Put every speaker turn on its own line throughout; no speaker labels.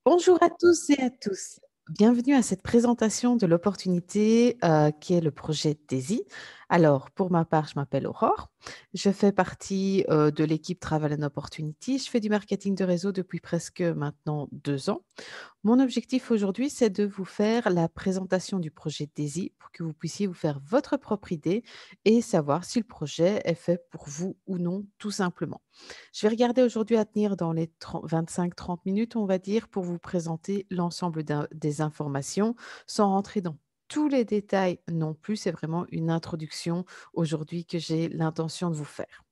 Bonjour à tous et à tous. Bienvenue à cette présentation de l'opportunité qui est le projet DAISY. Alors, pour ma part, je m'appelle Aurore. Je fais partie de l'équipe Travel and Opportunity. Je fais du marketing de réseau depuis presque maintenant 2 ans. Mon objectif aujourd'hui, c'est de vous faire la présentation du projet DAISY pour que vous puissiez vous faire votre propre idée et savoir si le projet est fait pour vous ou non, tout simplement. Je vais regarder aujourd'hui à tenir dans les 25-30 minutes, on va dire, pour vous présenter l'ensemble des informations sans rentrer dans tous les détails non plus. C'est vraiment une introduction aujourd'hui que j'ai l'intention de vous faire.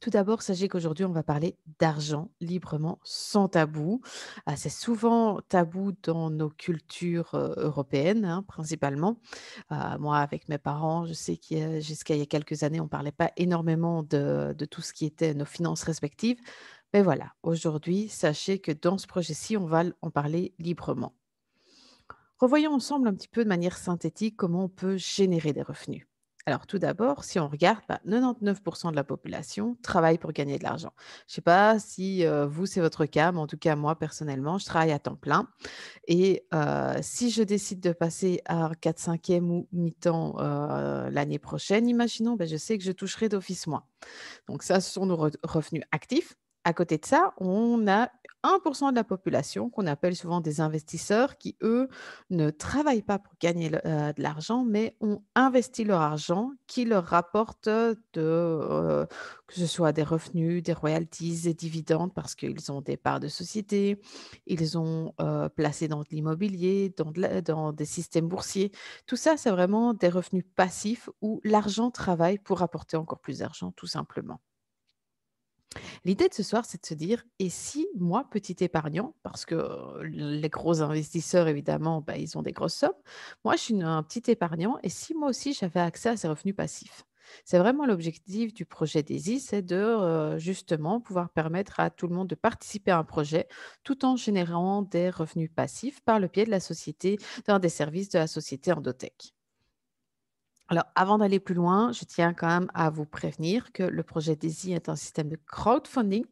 Tout d'abord, sachez qu'aujourd'hui, on va parler d'argent librement, sans tabou. C'est souvent tabou dans nos cultures européennes, hein, principalement. Moi, avec mes parents, je sais jusqu'à il y a quelques années, on ne parlait pas énormément de tout ce qui était nos finances respectives. Mais voilà, aujourd'hui, sachez que dans ce projet-ci, on va en parler librement. Revoyons ensemble un petit peu de manière synthétique comment on peut générer des revenus. Alors tout d'abord, si on regarde, 99% de la population travaille pour gagner de l'argent. Je ne sais pas si vous, c'est votre cas, mais en tout cas, moi, personnellement, je travaille à temps plein. Et si je décide de passer à 4/5e ou mi-temps l'année prochaine, imaginons, je sais que je toucherai d'office moins. Donc ça, ce sont nos revenus actifs. À côté de ça, on a 1% de la population qu'on appelle souvent des investisseurs qui, eux, ne travaillent pas pour gagner de l'argent, mais ont investi leur argent qui leur rapporte que ce soit des revenus, des royalties, des dividendes, parce qu'ils ont des parts de société, ils ont placé dans de l'immobilier, dans des systèmes boursiers. Tout ça, c'est vraiment des revenus passifs où l'argent travaille pour rapporter encore plus d'argent, tout simplement. L'idée de ce soir, c'est de se dire: «Et si moi, petit épargnant», parce que, les gros investisseurs évidemment, ils ont des grosses sommes. Moi, je suis un petit épargnant et si moi aussi j'avais accès à ces revenus passifs? C'est vraiment l'objectif du projet DAISY, c'est de, justement pouvoir permettre à tout le monde de participer à un projet, tout en générant des revenus passifs par le biais de la société dans des services de la société Endotech. Alors, avant d'aller plus loin, je tiens quand même à vous prévenir que le projet DAISY est un système de crowdfunding.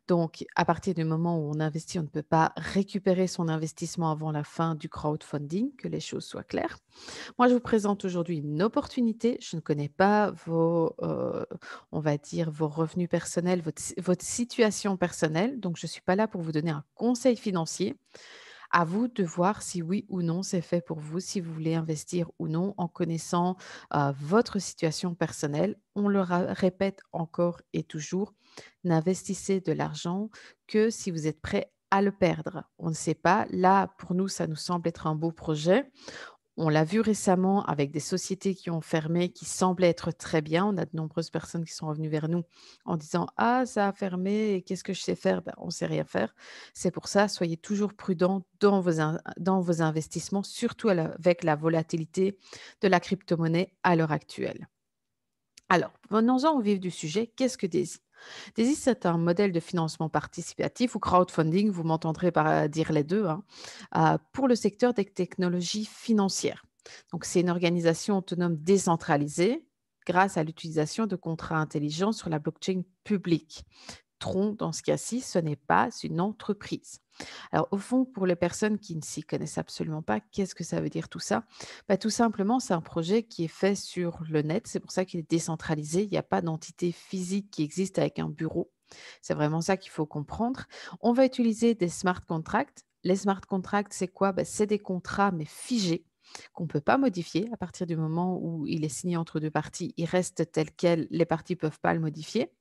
Donc, à partir du moment où on investit, on ne peut pas récupérer son investissement avant la fin du crowdfunding, que les choses soient claires. Moi, je vous présente aujourd'hui une opportunité. Je ne connais pas on va dire, vos revenus personnels, votre situation personnelle. Donc, je ne suis pas là pour vous donner un conseil financier. À vous de voir si oui ou non c'est fait pour vous, si vous voulez investir ou non en connaissant votre situation personnelle. On le répète encore et toujours, n'investissez de l'argent que si vous êtes prêt à le perdre. On ne sait pas. Là, pour nous, ça nous semble être un beau projet. On l'a vu récemment avec des sociétés qui ont fermé, qui semblaient être très bien. On a de nombreuses personnes qui sont revenues vers nous en disant: «Ah, ça a fermé et qu'est-ce que je sais faire?» On ne sait rien faire. C'est pour ça, soyez toujours prudents dans vos investissements, surtout avec la volatilité de la crypto-monnaie à l'heure actuelle. Alors, venons-en au vif du sujet. Qu'est-ce que DAISY? DAISY, c'est un modèle de financement participatif ou crowdfunding, vous m'entendrez dire les deux, hein, pour le secteur des technologies financières. Donc, c'est une organisation autonome décentralisée grâce à l'utilisation de contrats intelligents sur la blockchain publique. Tron, dans ce cas-ci, ce n'est pas une entreprise. Alors, au fond, pour les personnes qui ne s'y connaissent absolument pas, qu'est-ce que ça veut dire tout ça? Tout simplement, c'est un projet qui est fait sur le net. C'est pour ça qu'il est décentralisé. Il n'y a pas d'entité physique qui existe avec un bureau. C'est vraiment ça qu'il faut comprendre. On va utiliser des smart contracts. Les smart contracts, c'est quoi? C'est des contrats, mais figés, qu'on ne peut pas modifier. À partir du moment où il est signé entre deux parties, il reste tel quel. Les parties ne peuvent pas le modifier.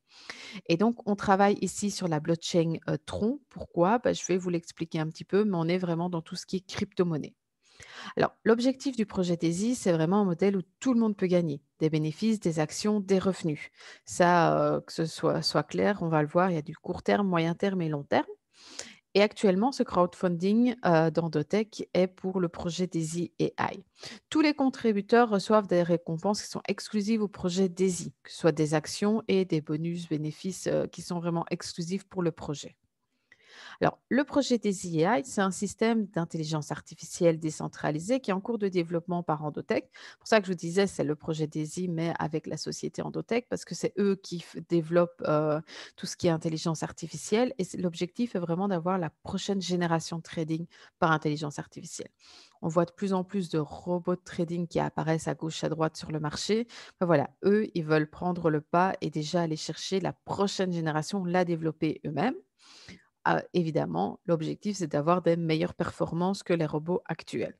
Et donc, on travaille ici sur la blockchain Tron. Pourquoi? Je vais vous l'expliquer un petit peu, mais on est vraiment dans tout ce qui est crypto-monnaie. Alors, l'objectif du projet DAISY, c'est vraiment un modèle où tout le monde peut gagner des bénéfices, des actions, des revenus. Ça, que ce soit clair, on va le voir, il y a du court terme, moyen terme et long terme. Et actuellement, ce crowdfunding d'Endotech est pour le projet DAISY AI. Tous les contributeurs reçoivent des récompenses qui sont exclusives au projet DAISY, que ce soit des actions et des bonus bénéfices qui sont vraiment exclusifs pour le projet. Alors, le projet des AI, c'est un système d'intelligence artificielle décentralisé qui est en cours de développement par Endotech. C'est pour ça que je vous disais, c'est le projet DESI, mais avec la société Endotech, parce que c'est eux qui développent tout ce qui est intelligence artificielle. Et l'objectif est vraiment d'avoir la prochaine génération de trading par intelligence artificielle. On voit de plus en plus de robots de trading qui apparaissent à gauche, à droite sur le marché. Ben voilà, eux, ils veulent prendre le pas et déjà aller chercher la prochaine génération, la développer eux-mêmes. Ah, évidemment, l'objectif, c'est d'avoir des meilleures performances que les robots actuels.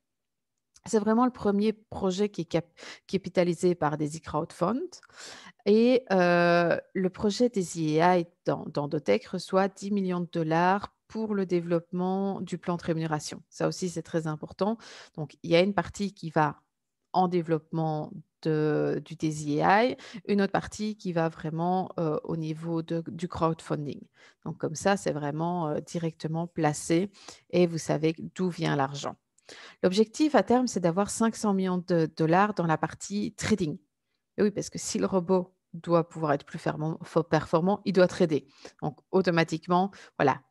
C'est vraiment le premier projet qui est capitalisé par des crowdfund et le projet des AI dans Dotech reçoit 10 millions de dollars pour le développement du plan de rémunération. Ça aussi, c'est très important. Donc, il y a une partie qui va en développement du DZI, une autre partie qui va vraiment au niveau du crowdfunding. Donc, comme ça, c'est vraiment directement placé et vous savez d'où vient l'argent. L'objectif à terme, c'est d'avoir 500 millions de dollars dans la partie trading. Et oui, parce que si le robot doit pouvoir être plus performant, il doit trader. Donc, automatiquement, voilà,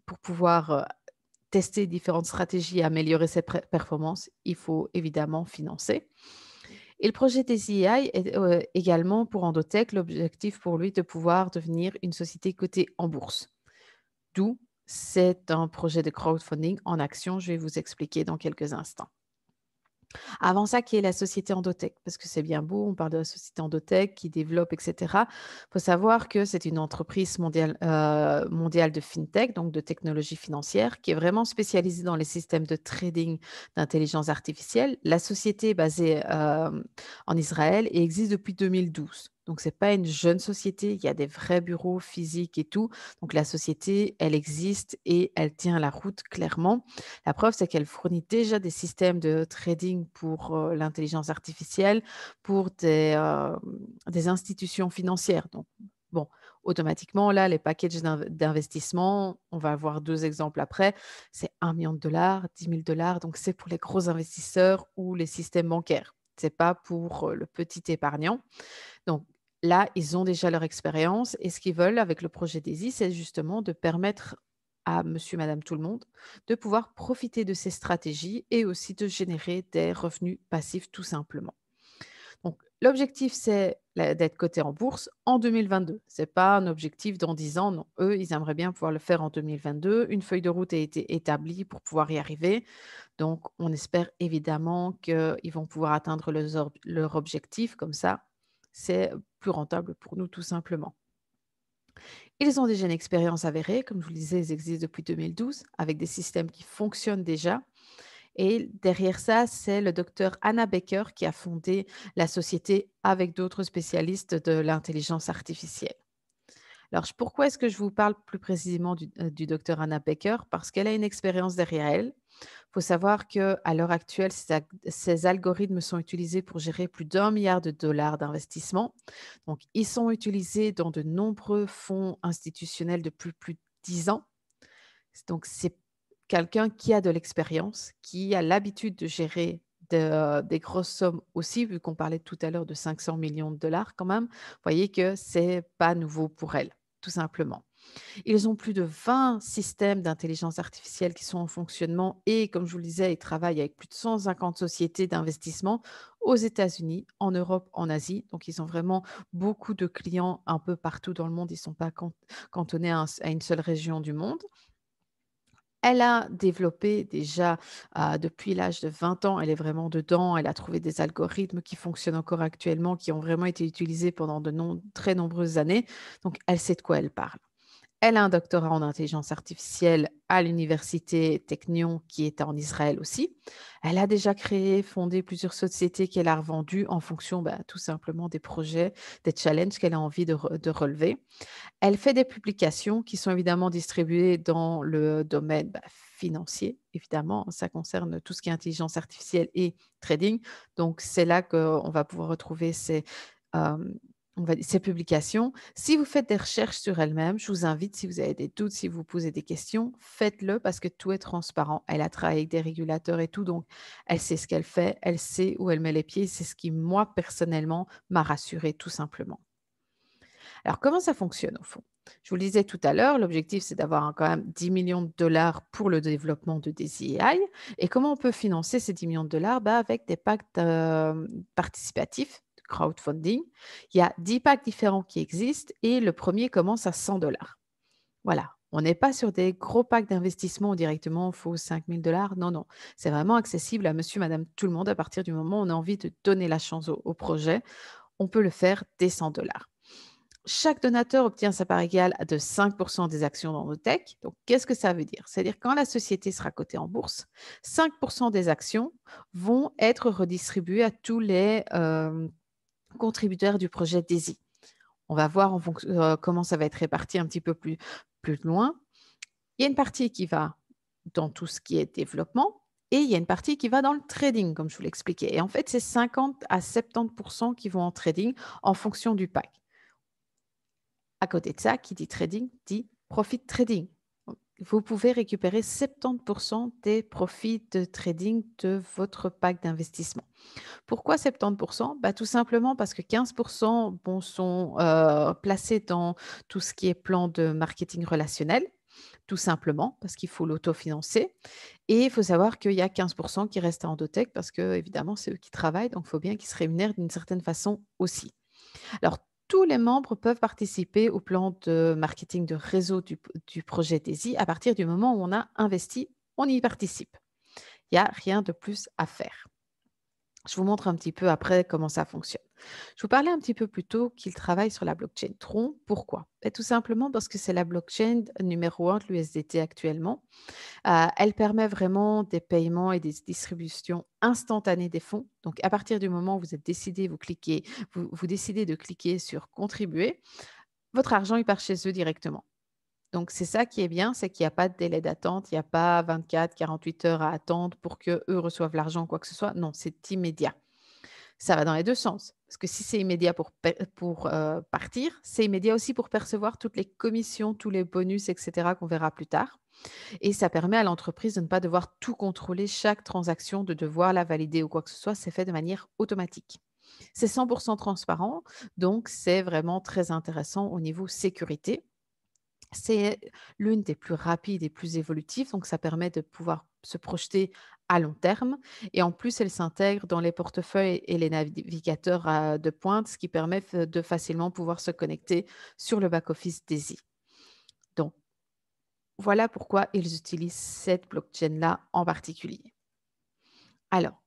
pour pouvoir tester différentes stratégies et améliorer ses performances, il faut évidemment financer. Et le projet des AI est également pour Endotech, l'objectif pour lui de pouvoir devenir une société cotée en bourse. D'où c'est un projet de crowdfunding en action, je vais vous expliquer dans quelques instants. Avant ça, qui est la société Endotech? Parce que c'est bien beau, on parle de la société Endotech qui développe, et cetera. Il faut savoir que c'est une entreprise mondiale de fintech, donc de technologie financière, qui est vraiment spécialisée dans les systèmes de trading d'intelligence artificielle. La société est basée en Israël et existe depuis 2012. Donc, ce n'est pas une jeune société, il y a des vrais bureaux physiques et tout. Donc, la société, elle existe et elle tient la route clairement. La preuve, c'est qu'elle fournit déjà des systèmes de trading pour l'intelligence artificielle, pour des institutions financières. Donc, bon, automatiquement, là, les packages d'investissement, on va avoir deux exemples après, c'est 1 million de dollars, 10 000 dollars. Donc, c'est pour les gros investisseurs ou les systèmes bancaires. Ce n'est pas pour le petit épargnant. Donc, là, ils ont déjà leur expérience et ce qu'ils veulent avec le projet DAISY, c'est justement de permettre à monsieur, madame, tout le monde de pouvoir profiter de ces stratégies et aussi de générer des revenus passifs tout simplement. Donc, l'objectif, c'est d'être coté en bourse en 2022. Ce n'est pas un objectif dans 10 ans, non. Eux, ils aimeraient bien pouvoir le faire en 2022. Une feuille de route a été établie pour pouvoir y arriver. Donc, on espère évidemment qu'ils vont pouvoir atteindre leur objectif. Comme ça, c'est plus rentable pour nous tout simplement. Ils ont déjà une expérience avérée, comme je vous le disais, ils existent depuis 2012 avec des systèmes qui fonctionnent déjà. Et derrière ça, c'est le docteur Anna Baker qui a fondé la société avec d'autres spécialistes de l'intelligence artificielle. Alors, pourquoi est-ce que je vous parle plus précisément du docteur Anna Baker? Parce qu'elle a une expérience derrière elle. Il faut savoir qu'à l'heure actuelle, ces algorithmes sont utilisés pour gérer plus d'1 milliard de dollars d'investissement. Donc, ils sont utilisés dans de nombreux fonds institutionnels depuis plus de 10 ans. Donc, c'est quelqu'un qui a de l'expérience, qui a l'habitude de gérer des grosses sommes aussi, vu qu'on parlait tout à l'heure de 500 millions de dollars quand même. Vous voyez que c'est pas nouveau pour elle, tout simplement. Ils ont plus de 20 systèmes d'intelligence artificielle qui sont en fonctionnement et comme je vous le disais, ils travaillent avec plus de 150 sociétés d'investissement aux États-Unis, en Europe, en Asie. Donc, ils ont vraiment beaucoup de clients un peu partout dans le monde. Ils ne sont pas cantonnés à une seule région du monde. Elle a développé déjà depuis l'âge de 20 ans, elle est vraiment dedans, elle a trouvé des algorithmes qui fonctionnent encore actuellement, qui ont vraiment été utilisés pendant de très nombreuses années. Donc, elle sait de quoi elle parle. Elle a un doctorat en intelligence artificielle à l'université Technion qui est en Israël aussi. Elle a déjà créé, fondé plusieurs sociétés qu'elle a revendues en fonction tout simplement des projets, des challenges qu'elle a envie de relever. Elle fait des publications qui sont évidemment distribuées dans le domaine financier, évidemment. Ça concerne tout ce qui est intelligence artificielle et trading. Donc, c'est là qu'on va pouvoir retrouver euh, ces publications. Si vous faites des recherches sur elle-même, je vous invite, si vous avez des doutes, si vous posez des questions, faites-le parce que tout est transparent. Elle a travaillé avec des régulateurs et tout, donc elle sait ce qu'elle fait, elle sait où elle met les pieds. C'est ce qui, moi, personnellement, m'a rassurée tout simplement. Alors, comment ça fonctionne au fond? Je vous le disais tout à l'heure, l'objectif, c'est d'avoir quand même 10 millions de dollars pour le développement de des AI. Et comment on peut financer ces 10 millions de dollars? Bah, avec des pactes participatifs, de crowdfunding. Il y a 10 packs différents qui existent et le premier commence à 100 dollars. Voilà. On n'est pas sur des gros packs d'investissement où directement il faut 5 000 dollars. Non, non. C'est vraiment accessible à monsieur, madame, tout le monde à partir du moment où on a envie de donner la chance au projet. On peut le faire dès 100 dollars. Chaque donateur obtient sa part égale de 5% des actions dans Notech. Donc, qu'est-ce que ça veut dire? C'est-à-dire quand la société sera cotée en bourse, 5% des actions vont être redistribuées à tous les contributeurs du projet DAISY. On va voir en fonction, comment ça va être réparti un petit peu plus loin. Il y a une partie qui va dans tout ce qui est développement et il y a une partie qui va dans le trading, comme je vous l'expliquais. Et en fait, c'est 50 à 70% qui vont en trading en fonction du pack. À côté de ça, qui dit trading dit profit trading. Vous pouvez récupérer 70% des profits de trading de votre pack d'investissement. Pourquoi 70%? Bah, tout simplement parce que 15% sont placés dans tout ce qui est plan de marketing relationnel, tout simplement parce qu'il faut l'autofinancer. Et il faut savoir qu'il y a 15% qui restent à Endotech parce que, évidemment, c'est eux qui travaillent, donc il faut bien qu'ils se rémunèrent d'une certaine façon aussi. Alors, tous les membres peuvent participer au plan de marketing de réseau du projet DAISY à partir du moment où on a investi, on y participe. Il n'y a rien de plus à faire. Je vous montre un petit peu après comment ça fonctionne. Je vous parlais un petit peu plus tôt qu'il travaille sur la blockchain Tron. Pourquoi? Tout simplement parce que c'est la blockchain numéro un de l'USDT actuellement. Elle permet vraiment des paiements et des distributions instantanées des fonds. Donc, à partir du moment où vous êtes décidé, vous décidez de cliquer sur contribuer, votre argent il part chez eux directement. Donc, c'est ça qui est bien, c'est qu'il n'y a pas de délai d'attente, il n'y a pas 24, 48 heures à attendre pour qu'eux reçoivent l'argent ou quoi que ce soit. Non, c'est immédiat. Ça va dans les 2 sens. Parce que si c'est immédiat pour partir, c'est immédiat aussi pour percevoir toutes les commissions, tous les bonus, et cetera qu'on verra plus tard. Et ça permet à l'entreprise de ne pas devoir tout contrôler, chaque transaction, de devoir la valider ou quoi que ce soit. C'est fait de manière automatique. C'est 100% transparent, donc c'est vraiment très intéressant au niveau sécurité. C'est l'une des plus rapides et plus évolutives, donc ça permet de pouvoir se projeter à long terme et en plus, elle s'intègre dans les portefeuilles et les navigateurs de pointe, ce qui permet de facilement pouvoir se connecter sur le back-office DAISY. Donc, voilà pourquoi ils utilisent cette blockchain-là en particulier. Alors,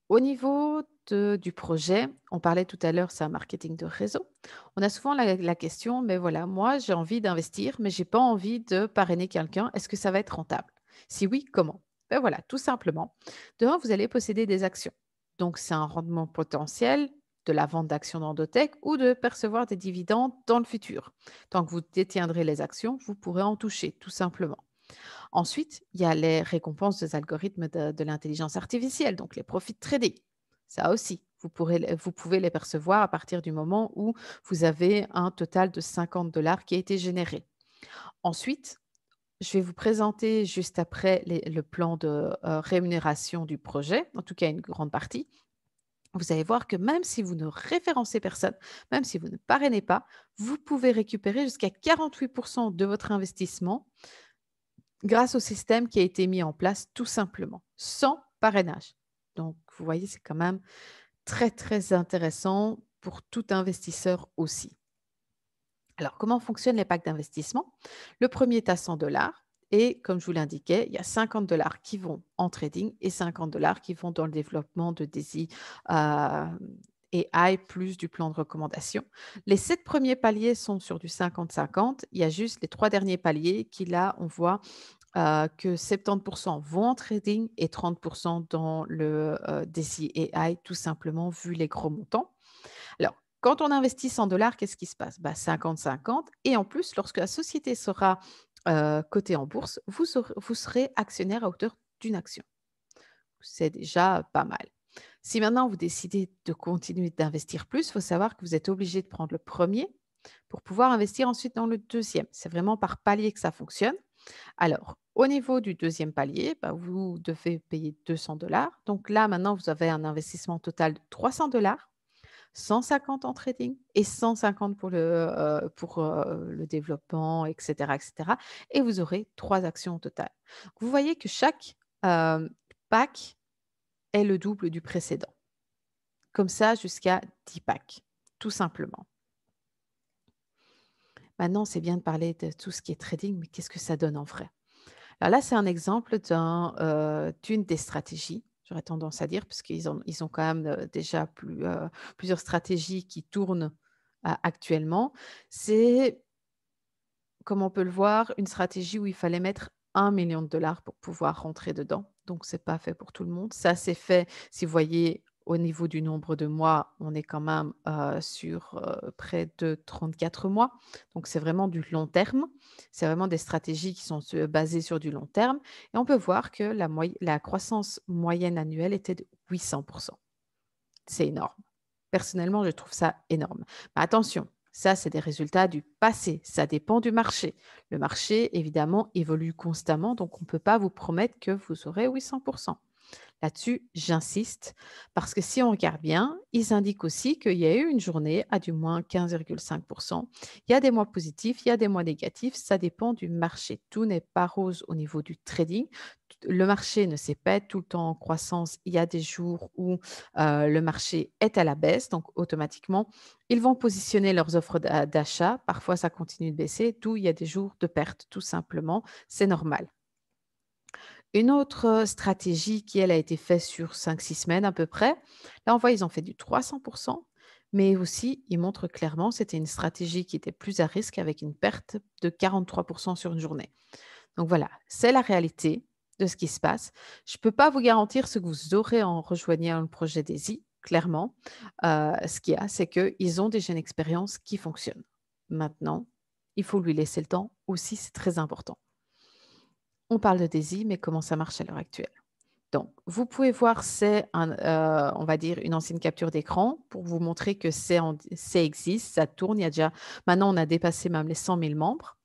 au niveau du projet, on parlait tout à l'heure, c'est un marketing de réseau. On a souvent la question, mais voilà, moi j'ai envie d'investir, mais j'ai pas envie de parrainer quelqu'un. Est-ce que ça va être rentable? Si oui, comment? Ben voilà, tout simplement. De un, vous allez posséder des actions. Donc, c'est un rendement potentiel de la vente d'actions d'Endotech ou de percevoir des dividendes dans le futur. Tant que vous détiendrez les actions, vous pourrez en toucher, tout simplement. Ensuite, il y a les récompenses des algorithmes de l'intelligence artificielle, donc les profit trading. Ça aussi, vous pouvez les percevoir à partir du moment où vous avez un total de 50 dollars qui a été généré. Ensuite, je vais vous présenter juste après le plan de rémunération du projet, en tout cas une grande partie. Vous allez voir que même si vous ne référencez personne, même si vous ne parrainez pas, vous pouvez récupérer jusqu'à 48% de votre investissement grâce au système qui a été mis en place tout simplement, sans parrainage. Donc, vous voyez, c'est quand même très, très intéressant pour tout investisseur aussi. Alors, comment fonctionnent les packs d'investissement? Le premier est à 100 dollars et comme je vous l'indiquais, il y a 50 dollars qui vont en trading et 50 dollars qui vont dans le développement de DAISY AI plus du plan de recommandation. Les 7 premiers paliers sont sur du 50-50. Il y a juste les 3 derniers paliers qui, là, on voit que 70% vont en trading et 30% dans le DCI AI, tout simplement, vu les gros montants. Alors, quand on investit 100 dollars, qu'est-ce qui se passe? Bah, 50-50. Et en plus, lorsque la société sera cotée en bourse, vous serez actionnaire à hauteur d'une action. C'est déjà pas mal. Si maintenant vous décidez de continuer d'investir plus, il faut savoir que vous êtes obligé de prendre le premier pour pouvoir investir ensuite dans le deuxième. C'est vraiment par palier que ça fonctionne. Alors, au niveau du deuxième palier, bah, vous devez payer 200 dollars. Donc là, maintenant, vous avez un investissement total de 300 dollars. 150 en trading et 150 pour le développement, etc., etc. Et vous aurez 3 actions au total. Vous voyez que chaque pack est le double du précédent. Comme ça, jusqu'à 10 packs, tout simplement. Maintenant, c'est bien de parler de tout ce qui est trading, mais qu'est-ce que ça donne en vrai? Alors là, c'est un exemple d'une des stratégies, j'aurais tendance à dire, parce qu'ils ont quand même déjà plusieurs stratégies qui tournent actuellement. C'est, comme on peut le voir, une stratégie où il fallait mettre 1 million de dollars pour pouvoir rentrer dedans. Donc, c'est pas fait pour tout le monde. Ça, c'est fait, si vous voyez, au niveau du nombre de mois, on est quand même sur près de 34 mois. Donc, c'est vraiment du long terme. C'est vraiment des stratégies qui sont basées sur du long terme. Et on peut voir que la croissance moyenne annuelle était de 800%. C'est énorme. Personnellement, je trouve ça énorme. Mais attention, ça, c'est des résultats du passé. Ça dépend du marché. Le marché, évidemment, évolue constamment, donc on ne peut pas vous promettre que vous aurez 800%. Là-dessus, j'insiste, parce que si on regarde bien, ils indiquent aussi qu'il y a eu une journée à du moins 15,5%. Il y a des mois positifs, il y a des mois négatifs, ça dépend du marché. Tout n'est pas rose au niveau du trading. Le marché ne sait pas être tout le temps en croissance. Il y a des jours où le marché est à la baisse, donc automatiquement, ils vont positionner leurs offres d'achat. Parfois, ça continue de baisser, d'où il y a des jours de perte, tout simplement. C'est normal. Une autre stratégie qui, elle, a été faite sur 5-6 semaines à peu près. Là, on voit, ils ont fait du 300%, mais aussi, ils montrent clairement, c'était une stratégie qui était plus à risque avec une perte de 43% sur une journée. Donc voilà, c'est la réalité de ce qui se passe. Je ne peux pas vous garantir ce que vous aurez en rejoignant le projet DAISY, clairement. Ce qu'il y a, c'est qu'ils ont déjà une expérience qui fonctionne. Maintenant, il faut lui laisser le temps aussi, c'est très important. On parle de DAISY, mais comment ça marche à l'heure actuelle? Donc, vous pouvez voir, on va dire, une ancienne capture d'écran pour vous montrer que ça existe, ça tourne. Maintenant, on a dépassé même les 100 000 membres.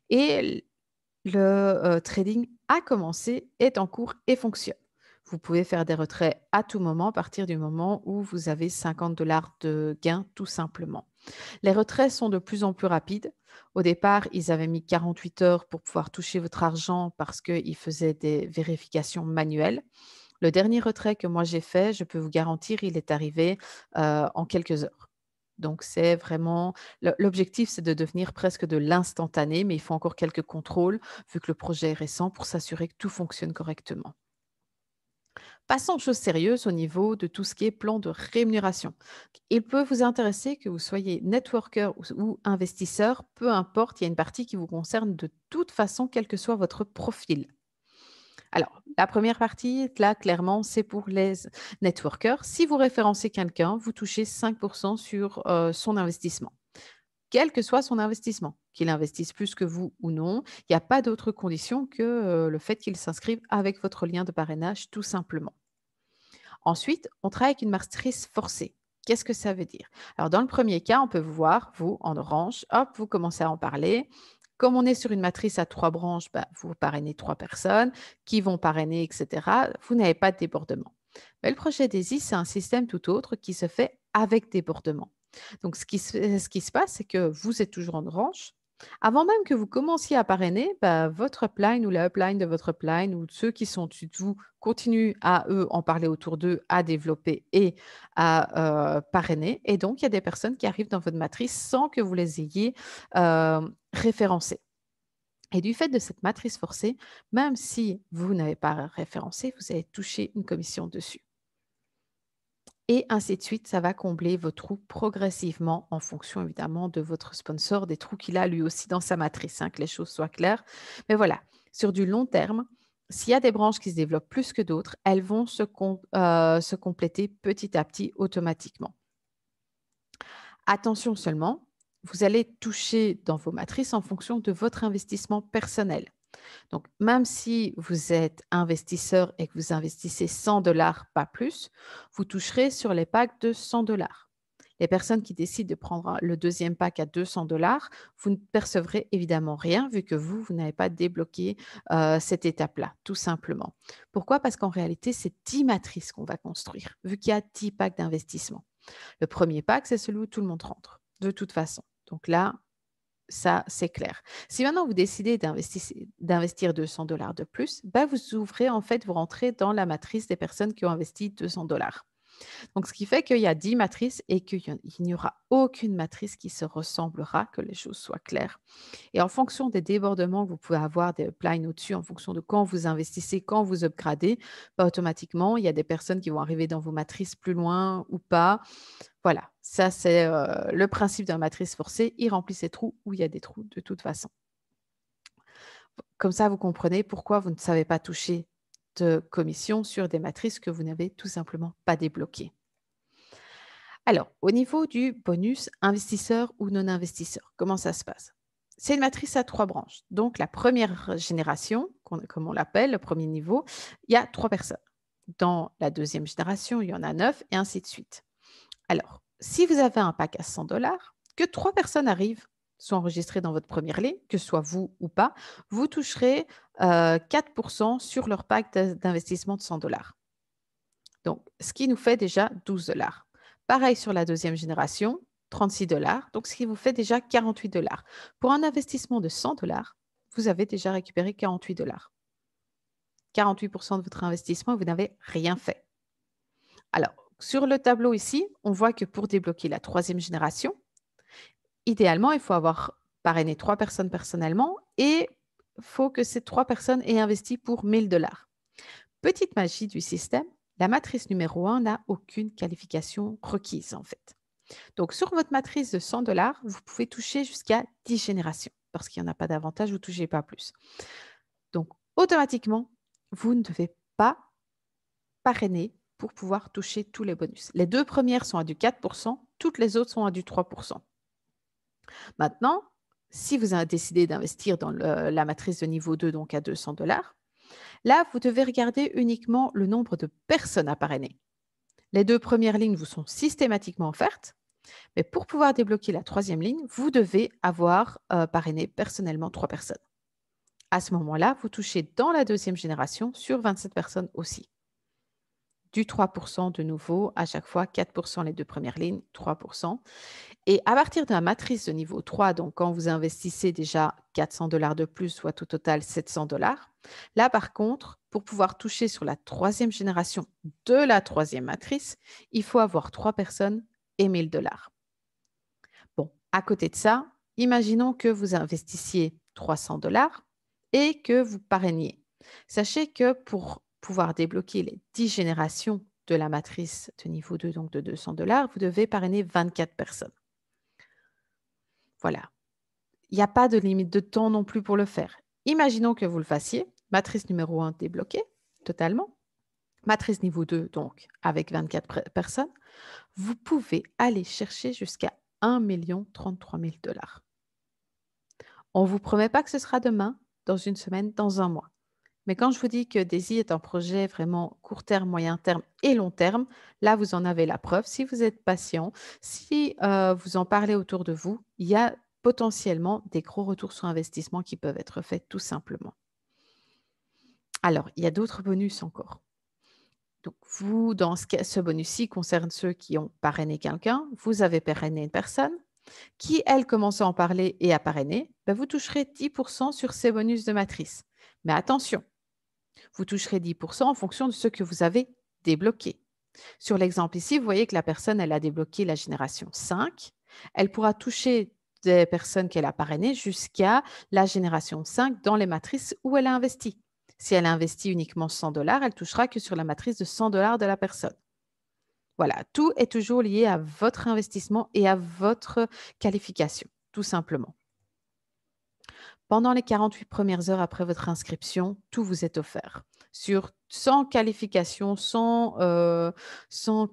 Et le trading a commencé, est en cours et fonctionne. Vous pouvez faire des retraits à tout moment à partir du moment où vous avez 50 dollars de gain, tout simplement. Les retraits sont de plus en plus rapides. Au départ, ils avaient mis 48 heures pour pouvoir toucher votre argent parce qu'ils faisaient des vérifications manuelles. Le dernier retrait que moi j'ai fait, je peux vous garantir, il est arrivé en quelques heures. Donc c'est vraiment l'objectif, c'est de devenir presque de l'instantané, mais il faut encore quelques contrôles vu que le projet est récent pour s'assurer que tout fonctionne correctement. Passons aux choses sérieuses au niveau de tout ce qui est plan de rémunération. Il peut vous intéresser que vous soyez networker ou investisseur, peu importe, il y a une partie qui vous concerne de toute façon, quel que soit votre profil. Alors, la première partie, là, clairement, c'est pour les networkers. Si vous référencez quelqu'un, vous touchez 5% sur son investissement, quel que soit son investissement, qu'il investisse plus que vous ou non. Il n'y a pas d'autre condition que le fait qu'il s'inscrive avec votre lien de parrainage, tout simplement. Ensuite, on travaille avec une matrice forcée. Qu'est-ce que ça veut dire? Alors, dans le premier cas, on peut vous voir, vous, en orange, hop, vous commencez à en parler. Comme on est sur une matrice à 3 branches, bah, vous parrainez 3 personnes qui vont parrainer, etc. Vous n'avez pas de débordement. Mais le projet DAISY, c'est un système tout autre qui se fait avec débordement. Donc, ce qui se passe, c'est que vous êtes toujours en orange. Avant même que vous commenciez à parrainer, bah, votre upline ou la upline de votre upline ou ceux qui sont au-dessus de vous continuent à, eux, en parler autour d'eux, à développer et à parrainer. Et donc, il y a des personnes qui arrivent dans votre matrice sans que vous les ayez référencées. Et du fait de cette matrice forcée, même si vous n'avez pas référencé, vous allez toucher une commission dessus. Et ainsi de suite, ça va combler vos trous progressivement en fonction évidemment de votre sponsor, des trous qu'il a lui aussi dans sa matrice, hein, que les choses soient claires. Mais voilà, sur du long terme, s'il y a des branches qui se développent plus que d'autres, elles vont se compléter petit à petit automatiquement. Attention seulement, vous allez toucher dans vos matrices en fonction de votre investissement personnel. Donc, même si vous êtes investisseur et que vous investissez 100 dollars, pas plus, vous toucherez sur les packs de 100 dollars. Les personnes qui décident de prendre le deuxième pack à 200 dollars, vous ne percevrez évidemment rien vu que vous n'avez pas débloqué cette étape-là, tout simplement. Pourquoi? Parce qu'en réalité, c'est 10 matrices qu'on va construire, vu qu'il y a 10 packs d'investissement. Le premier pack, c'est celui où tout le monde rentre, de toute façon. Donc là, ça, c'est clair. Si maintenant vous décidez d'investir 200 $ de plus, bah, vous ouvrez, en fait, vous rentrez dans la matrice des personnes qui ont investi 200 $. Donc, ce qui fait qu'il y a 10 matrices et qu'il n'y aura aucune matrice qui se ressemblera, que les choses soient claires. Et en fonction des débordements que vous pouvez avoir des plugins au-dessus, en fonction de quand vous investissez, quand vous upgradez, bah, automatiquement, il y a des personnes qui vont arriver dans vos matrices plus loin ou pas. Voilà, ça c'est le principe d'une matrice forcée. Il remplit ses trous où il y a des trous de toute façon. Comme ça, vous comprenez pourquoi vous ne savez pas toucher de commission sur des matrices que vous n'avez tout simplement pas débloquées. Alors, au niveau du bonus investisseur ou non investisseur, comment ça se passe? C'est une matrice à 3 branches. Donc, la première génération, comme on l'appelle, le premier niveau, il y a 3 personnes. Dans la deuxième génération, il y en a 9 et ainsi de suite. Alors, si vous avez un pack à 100 $, que 3 personnes arrivent, sont enregistrées dans votre première ligne, que ce soit vous ou pas, vous toucherez 4% sur leur pack d'investissement de 100 $. Donc, ce qui nous fait déjà 12 $. Pareil sur la deuxième génération, 36 $, donc ce qui vous fait déjà 48 $. Pour un investissement de 100 $, vous avez déjà récupéré 48 $. 48% de votre investissement, vous n'avez rien fait. Alors, sur le tableau ici, on voit que pour débloquer la troisième génération, idéalement, il faut avoir parrainé 3 personnes personnellement et il faut que ces 3 personnes aient investi pour 1000 $. Petite magie du système, la matrice numéro 1 n'a aucune qualification requise en fait. Donc, sur votre matrice de 100 $, vous pouvez toucher jusqu'à 10 générations parce qu'il n'y en a pas d'avantage, vous ne touchez pas plus. Donc, automatiquement, vous ne devez pas parrainer pour pouvoir toucher tous les bonus. Les 2 premières sont à du 4%, toutes les autres sont à du 3%. Maintenant, si vous avez décidé d'investir dans la matrice de niveau 2, donc à 200 $, là, vous devez regarder uniquement le nombre de personnes à parrainer. Les 2 premières lignes vous sont systématiquement offertes, mais pour pouvoir débloquer la troisième ligne, vous devez avoir parrainé personnellement 3 personnes. À ce moment-là, vous touchez dans la deuxième génération sur 27 personnes aussi. Du 3% de nouveau, à chaque fois 4% les 2 premières lignes, 3%. Et à partir de la matrice de niveau 3, donc quand vous investissez déjà 400 $ de plus, soit au total 700 $, là par contre, pour pouvoir toucher sur la troisième génération de la troisième matrice, il faut avoir 3 personnes et 1000 $. Bon, à côté de ça, imaginons que vous investissiez 300 $ et que vous parrainiez. Sachez que pour pouvoir débloquer les 10 générations de la matrice de niveau 2, donc de 200 $, vous devez parrainer 24 personnes. Voilà. Il n'y a pas de limite de temps non plus pour le faire. Imaginons que vous le fassiez. Matrice numéro 1 débloquée totalement. Matrice niveau 2, donc avec 24 personnes. Vous pouvez aller chercher jusqu'à 1 033 000 $. On ne vous promet pas que ce sera demain, dans une semaine, dans un mois. Mais quand je vous dis que Daisy est un projet vraiment court terme, moyen terme et long terme, là, vous en avez la preuve. Si vous êtes patient, si vous en parlez autour de vous, il y a potentiellement des gros retours sur investissement qui peuvent être faits tout simplement. Alors, il y a d'autres bonus encore. Donc, vous, dans ce bonus-ci concerne ceux qui ont parrainé quelqu'un. Vous avez parrainé une personne qui, elle, commence à en parler et à parrainer. Ben, vous toucherez 10% sur ces bonus de matrice. Mais attention, vous toucherez 10% en fonction de ce que vous avez débloqué. Sur l'exemple ici, vous voyez que la personne, elle a débloqué la génération 5. Elle pourra toucher des personnes qu'elle a parrainées jusqu'à la génération 5 dans les matrices où elle a investi. Si elle a investi uniquement 100 $, elle touchera que sur la matrice de 100 $ de la personne. Voilà, tout est toujours lié à votre investissement et à votre qualification, tout simplement. Pendant les 48 premières heures après votre inscription, tout vous est offert. Sans qualification, sans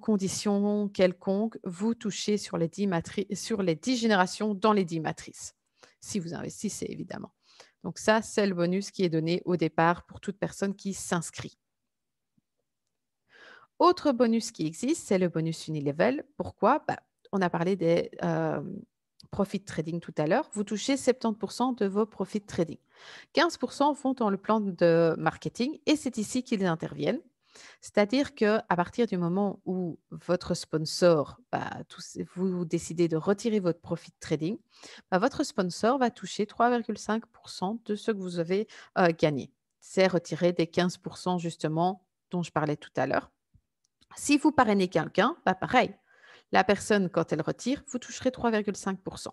condition quelconque, vous touchez sur les 10 générations dans les 10 matrices, si vous investissez évidemment. Donc ça, c'est le bonus qui est donné au départ pour toute personne qui s'inscrit. Autre bonus qui existe, c'est le bonus Unilevel. Pourquoi? On a parlé des profit trading tout à l'heure. Vous touchez 70% de vos profit trading. 15% vont dans le plan de marketing et c'est ici qu'ils interviennent. C'est-à-dire qu'à partir du moment où votre sponsor, vous décidez de retirer votre profit trading, votre sponsor va toucher 3,5% de ce que vous avez gagné. C'est retiré des 15% justement dont je parlais tout à l'heure. Si vous parrainez quelqu'un, pareil. La personne, quand elle retire, vous toucherez 3,5%.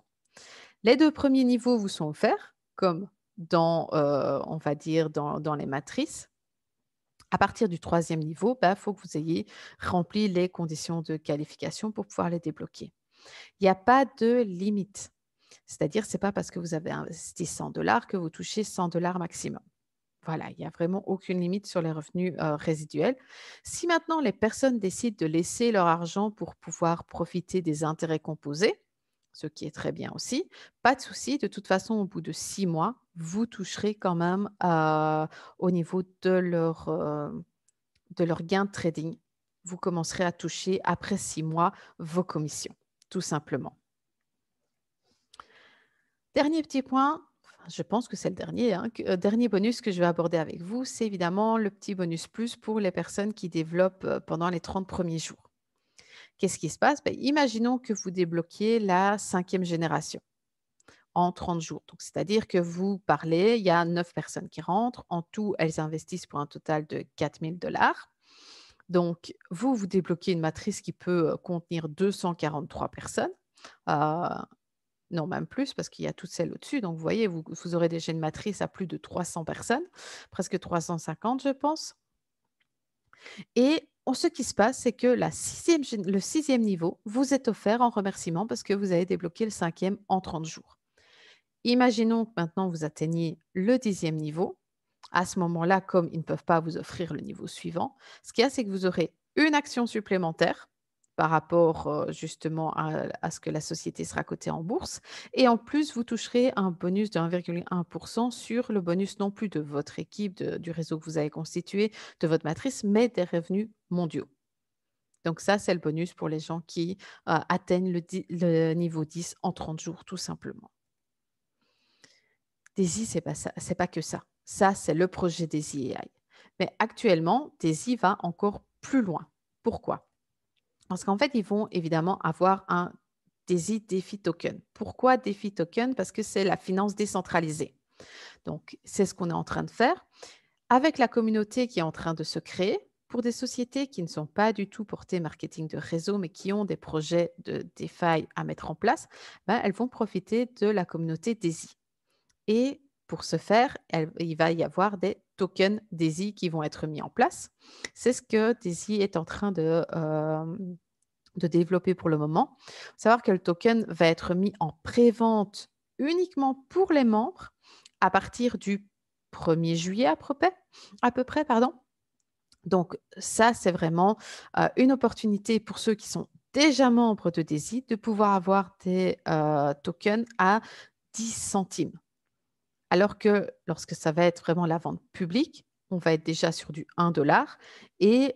Les 2 premiers niveaux vous sont offerts, comme dans, on va dire, dans les matrices. À partir du 3e niveau, faut que vous ayez rempli les conditions de qualification pour pouvoir les débloquer. Il n'y a pas de limite. C'est-à-dire, c'est pas parce que vous avez investi 100 $ que vous touchez 100 $ maximum. Voilà, il n'y a vraiment aucune limite sur les revenus résiduels. Si maintenant les personnes décident de laisser leur argent pour pouvoir profiter des intérêts composés, ce qui est très bien aussi, pas de souci. De toute façon, au bout de 6 mois, vous toucherez quand même au niveau de leur gain de trading. Vous commencerez à toucher après 6 mois vos commissions, tout simplement. Dernier petit point, je pense que c'est le dernier, hein, dernier bonus que je vais aborder avec vous, c'est évidemment le petit bonus plus pour les personnes qui développent pendant les 30 premiers jours. Qu'est-ce qui se passe? Imaginons que vous débloquiez la 5e génération en 30 jours. Donc, c'est-à-dire que vous parlez, il y a 9 personnes qui rentrent. En tout, elles investissent pour un total de 4 000 $. Donc, vous débloquez une matrice qui peut contenir 243 personnes. Euh, non, même plus, parce qu'il y a toutes celles au-dessus. Donc, vous voyez, vous aurez déjà une matrice à plus de 300 personnes, presque 350, je pense. Et ce qui se passe, c'est que le 6e niveau vous est offert en remerciement parce que vous avez débloqué le 5e en 30 jours. Imaginons que maintenant vous atteignez le 10e niveau. À ce moment-là, comme ils ne peuvent pas vous offrir le niveau suivant, ce qu'il y a, c'est que vous aurez une action supplémentaire par rapport justement à ce que la société sera cotée en bourse. Et en plus, vous toucherez un bonus de 1,1% sur le bonus non plus de votre équipe, du réseau que vous avez constitué, de votre matrice, mais des revenus mondiaux. Donc ça, c'est le bonus pour les gens qui atteignent le niveau 10 en 30 jours, tout simplement. Daisy, c'est pas ça, c'est pas que ça. Ça, c'est le projet Daisy AI. Mais actuellement, Daisy va encore plus loin. Pourquoi? Parce qu'en fait, ils vont évidemment avoir un Daisy DeFi Token. Pourquoi DeFi Token? Parce que c'est la finance décentralisée. Donc, c'est ce qu'on est en train de faire avec la communauté qui est en train de se créer pour des sociétés qui ne sont pas du tout portées marketing de réseau, mais qui ont des projets de DeFi à mettre en place. Elles vont profiter de la communauté Daisy. Et pour ce faire, il va y avoir des tokens Daisy qui vont être mis en place. C'est ce que Daisy est en train de développer pour le moment. Il faut savoir que le token va être mis en pré-vente uniquement pour les membres à partir du 1er juillet à peu près. Donc ça, c'est vraiment une opportunité pour ceux qui sont déjà membres de Daisy de pouvoir avoir des tokens à 10 centimes. Alors que lorsque ça va être vraiment la vente publique, on va être déjà sur du 1 $ et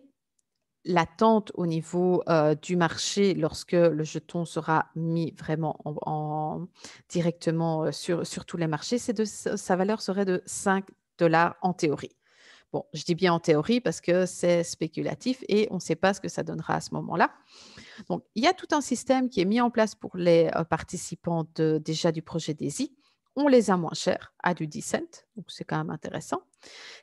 l'attente au niveau du marché lorsque le jeton sera mis vraiment directement sur tous les marchés, sa valeur serait de 5 $ en théorie. Bon, je dis bien en théorie parce que c'est spéculatif et on ne sait pas ce que ça donnera à ce moment-là. Donc, il y a tout un système qui est mis en place pour les participants déjà du projet Daisy. On les a moins chers, à du 10 cents, donc c'est quand même intéressant.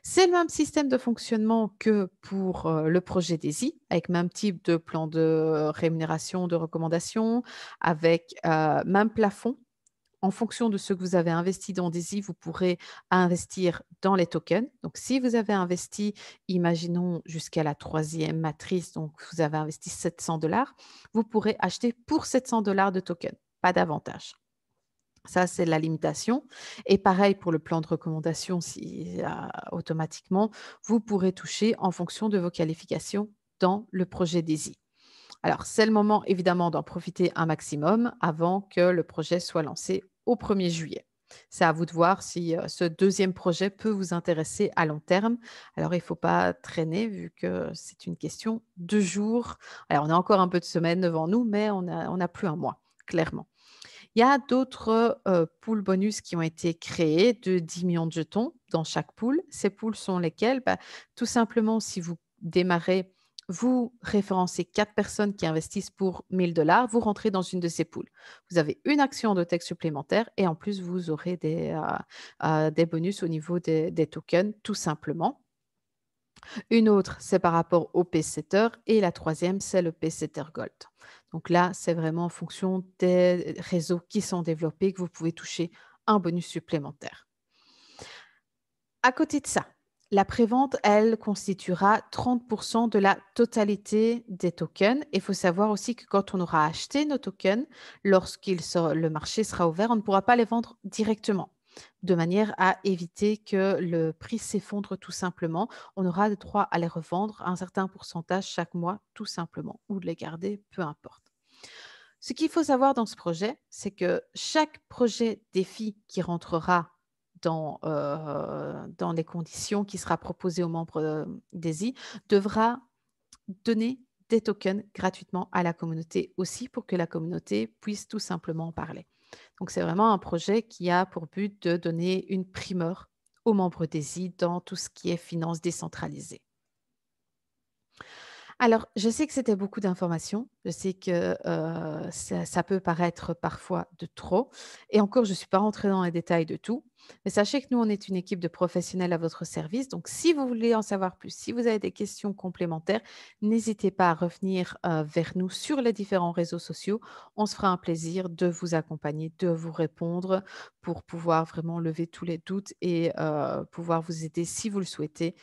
C'est le même système de fonctionnement que pour le projet Daisy, avec même type de plan de rémunération, de recommandation, avec même plafond. En fonction de ce que vous avez investi dans Daisy, vous pourrez investir dans les tokens. Donc, si vous avez investi, imaginons jusqu'à la 3e matrice, donc vous avez investi 700 $, vous pourrez acheter pour 700 $ de tokens, pas davantage. Ça, c'est la limitation. Et pareil pour le plan de recommandation, automatiquement, vous pourrez toucher en fonction de vos qualifications dans le projet Daisy. Alors, c'est le moment évidemment d'en profiter un maximum avant que le projet soit lancé au 1er juillet. C'est à vous de voir si ce 2e projet peut vous intéresser à long terme. Alors, il ne faut pas traîner vu que c'est une question de jours. Alors, on a encore un peu de semaines devant nous, mais on n'a plus un mois, clairement. Il y a d'autres pools bonus qui ont été créés de 10 millions de jetons dans chaque pool. Ces pools sont lesquels? Tout simplement, si vous démarrer, vous référencez 4 personnes qui investissent pour 1 000 $, vous rentrez dans une de ces poules. Vous avez une action de texte supplémentaire et en plus, vous aurez des bonus au niveau des tokens, tout simplement. Une autre, c'est par rapport au pacesetter et la troisième, c'est le pacesetter Gold. Donc là, c'est vraiment en fonction des réseaux qui sont développés que vous pouvez toucher un bonus supplémentaire. À côté de ça, la prévente, elle, constituera 30 de la totalité des tokens. Il faut savoir aussi que quand on aura acheté nos tokens, le marché sera ouvert, on ne pourra pas les vendre directement, de manière à éviter que le prix s'effondre tout simplement. On aura le droit à les revendre à un certain pourcentage chaque mois, tout simplement, ou de les garder, peu importe. Ce qu'il faut savoir dans ce projet, c'est que chaque projet défi qui rentrera dans les conditions qui sera proposé aux membres, d'ESI devra donner des tokens gratuitement à la communauté aussi pour que la communauté puisse tout simplement en parler. Donc c'est vraiment un projet qui a pour but de donner une primeur aux membres d'ESI dans tout ce qui est finances décentralisées. Alors, je sais que c'était beaucoup d'informations. Je sais que, ça peut paraître parfois de trop et encore je ne suis pas rentrée dans les détails de tout. Mais sachez que nous, on est une équipe de professionnels à votre service. Donc si vous voulez en savoir plus, si vous avez des questions complémentaires, n'hésitez pas à revenir, vers nous sur les différents réseaux sociaux. On se fera un plaisir de vous accompagner, de vous répondre pour pouvoir vraiment lever tous les doutes et pouvoir vous aider si vous le souhaitez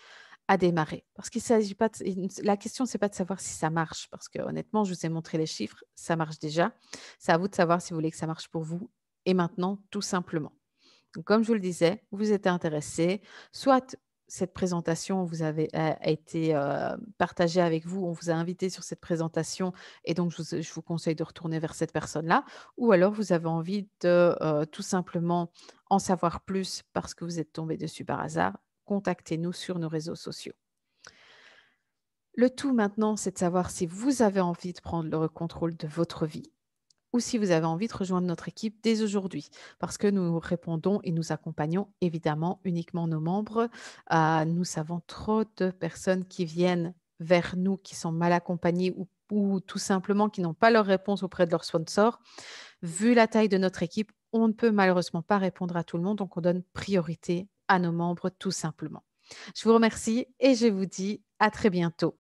à démarrer. Parce qu'il s'agit pas de la question, c'est pas de savoir si ça marche, parce que honnêtement, je vous ai montré les chiffres, ça marche déjà. C'est à vous de savoir si vous voulez que ça marche pour vous et maintenant, tout simplement. Donc comme je vous le disais, vous êtes intéressé, soit cette présentation a été, partagée avec vous, on vous a invité sur cette présentation et donc je vous conseille de retourner vers cette personne-là ou alors vous avez envie de, tout simplement en savoir plus parce que vous êtes tombé dessus par hasard, contactez-nous sur nos réseaux sociaux. Le tout maintenant, c'est de savoir si vous avez envie de prendre le contrôle de votre vie ou si vous avez envie de rejoindre notre équipe dès aujourd'hui, parce que nous répondons et nous accompagnons évidemment uniquement nos membres. Nous savons trop de personnes qui viennent vers nous, qui sont mal accompagnées ou tout simplement qui n'ont pas leur réponse auprès de leur sponsor. Vu la taille de notre équipe, on ne peut malheureusement pas répondre à tout le monde, donc on donne priorité à nos membres tout simplement. Je vous remercie et je vous dis à très bientôt.